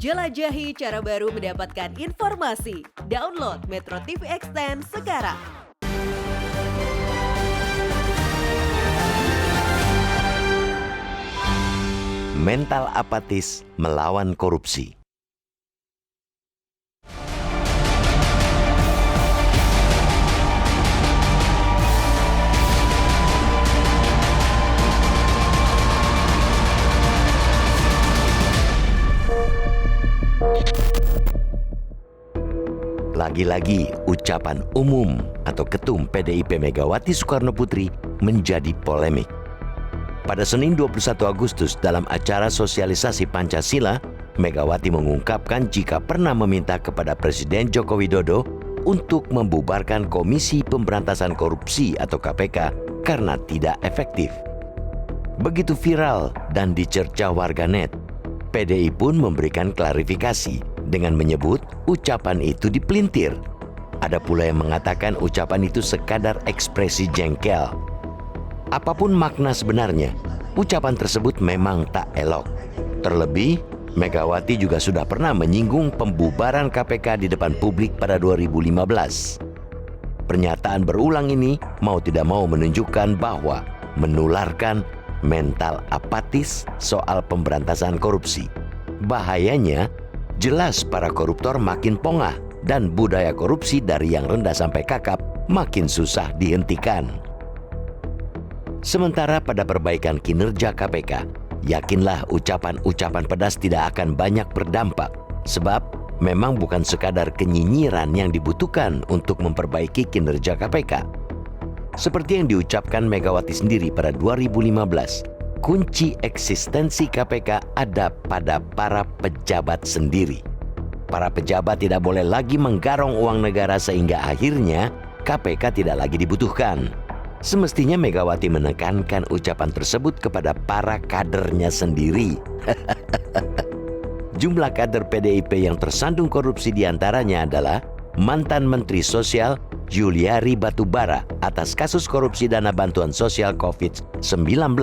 Jelajahi cara baru mendapatkan informasi. Download Metro TV Extend sekarang. Mental apatis melawan korupsi. Lagi-lagi ucapan umum atau ketum PDIP Megawati Soekarnoputri menjadi polemik. Pada Senin 21 Agustus dalam acara sosialisasi Pancasila, Megawati mengungkapkan jika pernah meminta kepada Presiden Joko Widodo untuk membubarkan Komisi Pemberantasan Korupsi atau KPK karena tidak efektif. Begitu viral dan dicerca warganet, PDI pun memberikan klarifikasi dengan menyebut ucapan itu dipelintir. Ada pula yang mengatakan ucapan itu sekadar ekspresi jengkel. Apapun makna sebenarnya, ucapan tersebut memang tak elok. Terlebih, Megawati juga sudah pernah menyinggung pembubaran KPK di depan publik pada 2015. Pernyataan berulang ini mau tidak mau menunjukkan bahwa menularkan mental apatis soal pemberantasan korupsi. Bahayanya, jelas para koruptor makin pongah dan budaya korupsi dari yang rendah sampai kakap makin susah dihentikan. Sementara pada perbaikan kinerja KPK, yakinlah ucapan-ucapan pedas tidak akan banyak berdampak, sebab memang bukan sekadar kenyinyiran yang dibutuhkan untuk memperbaiki kinerja KPK. Seperti yang diucapkan Megawati sendiri pada 2015, kunci eksistensi KPK ada pada para pejabat sendiri. Para pejabat tidak boleh lagi menggarong uang negara sehingga akhirnya KPK tidak lagi dibutuhkan. Semestinya Megawati menekankan ucapan tersebut kepada para kadernya sendiri. Jumlah kader PDIP yang tersandung korupsi diantaranya adalah mantan Menteri Sosial Juliari Batubara atas kasus korupsi dana bantuan sosial COVID-19.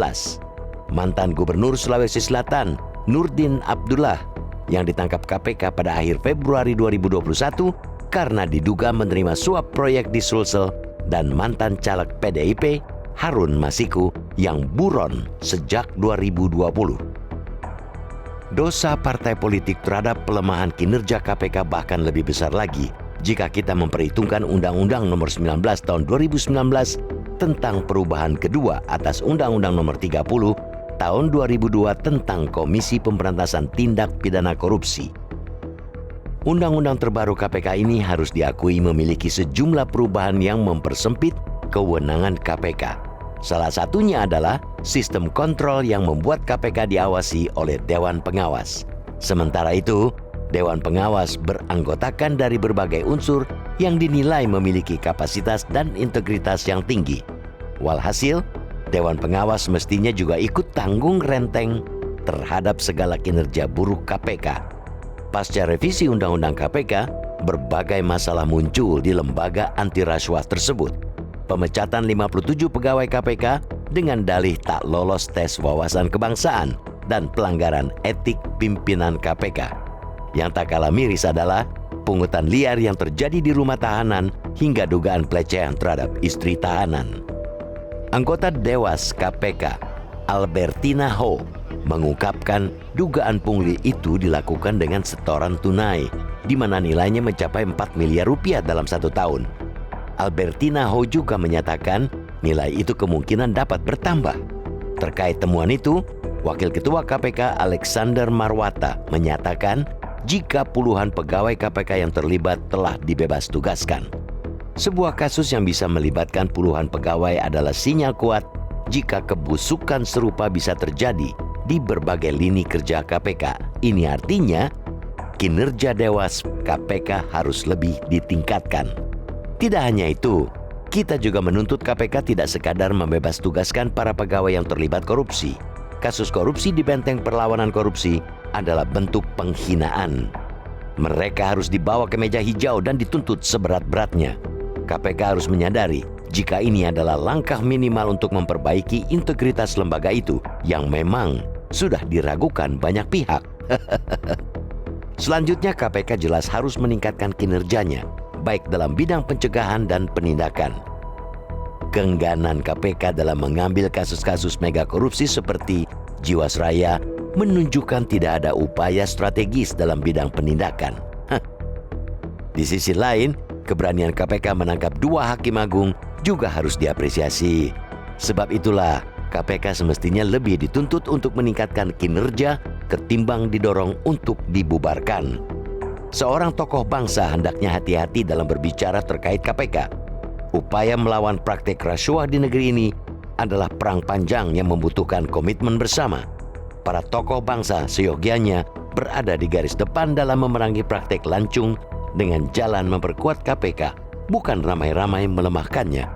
Mantan Gubernur Sulawesi Selatan Nurdin Abdullah yang ditangkap KPK pada akhir Februari 2021 karena diduga menerima suap proyek di Sulsel, dan mantan caleg PDIP Harun Masiku yang buron sejak 2020. Dosa partai politik terhadap pelemahan kinerja KPK bahkan lebih besar lagi jika kita memperhitungkan Undang-Undang Nomor 19 Tahun 2019 tentang perubahan kedua atas Undang-Undang Nomor 30 Tahun 2002 tentang Komisi Pemberantasan Tindak Pidana Korupsi. Undang-undang terbaru KPK ini harus diakui memiliki sejumlah perubahan yang mempersempit kewenangan KPK. Salah satunya adalah sistem kontrol yang membuat KPK diawasi oleh Dewan Pengawas. Sementara itu, Dewan Pengawas beranggotakan dari berbagai unsur yang dinilai memiliki kapasitas dan integritas yang tinggi. Walhasil, Dewan Pengawas mestinya juga ikut tanggung renteng terhadap segala kinerja buruk KPK. Pasca revisi Undang-Undang KPK, berbagai masalah muncul di lembaga anti rasuah tersebut. Pemecatan 57 pegawai KPK dengan dalih tak lolos tes wawasan kebangsaan dan pelanggaran etik pimpinan KPK. Yang tak kalah miris adalah pungutan liar yang terjadi di rumah tahanan hingga dugaan pelecehan terhadap istri tahanan. Anggota Dewas KPK, Albertina Ho, mengungkapkan dugaan pungli itu dilakukan dengan setoran tunai, di mana nilainya mencapai 4 miliar rupiah dalam 1 tahun. Albertina Ho juga menyatakan nilai itu kemungkinan dapat bertambah. Terkait temuan itu, Wakil Ketua KPK Alexander Marwata menyatakan jika puluhan pegawai KPK yang terlibat telah dibebas tugaskan. Sebuah kasus yang bisa melibatkan puluhan pegawai adalah sinyal kuat jika kebusukan serupa bisa terjadi di berbagai lini kerja KPK. Ini artinya kinerja Dewas KPK harus lebih ditingkatkan. Tidak hanya itu, kita juga menuntut KPK tidak sekadar membebas tugaskan para pegawai yang terlibat korupsi. Kasus korupsi di benteng perlawanan korupsi adalah bentuk penghinaan. Mereka harus dibawa ke meja hijau dan dituntut seberat-beratnya. KPK harus menyadari jika ini adalah langkah minimal untuk memperbaiki integritas lembaga itu yang memang sudah diragukan banyak pihak. Selanjutnya, KPK jelas harus meningkatkan kinerjanya, baik dalam bidang pencegahan dan penindakan. Keengganan KPK dalam mengambil kasus-kasus mega korupsi seperti Jiwasraya menunjukkan tidak ada upaya strategis dalam bidang penindakan. Di sisi lain, keberanian KPK menangkap 2 hakim agung juga harus diapresiasi. Sebab itulah, KPK semestinya lebih dituntut untuk meningkatkan kinerja ketimbang didorong untuk dibubarkan. Seorang tokoh bangsa hendaknya hati-hati dalam berbicara terkait KPK. Upaya melawan praktek rasuah di negeri ini adalah perang panjang yang membutuhkan komitmen bersama. Para tokoh bangsa seyogianya berada di garis depan dalam memerangi praktek lancung dengan jalan memperkuat KPK, bukan ramai-ramai melemahkannya.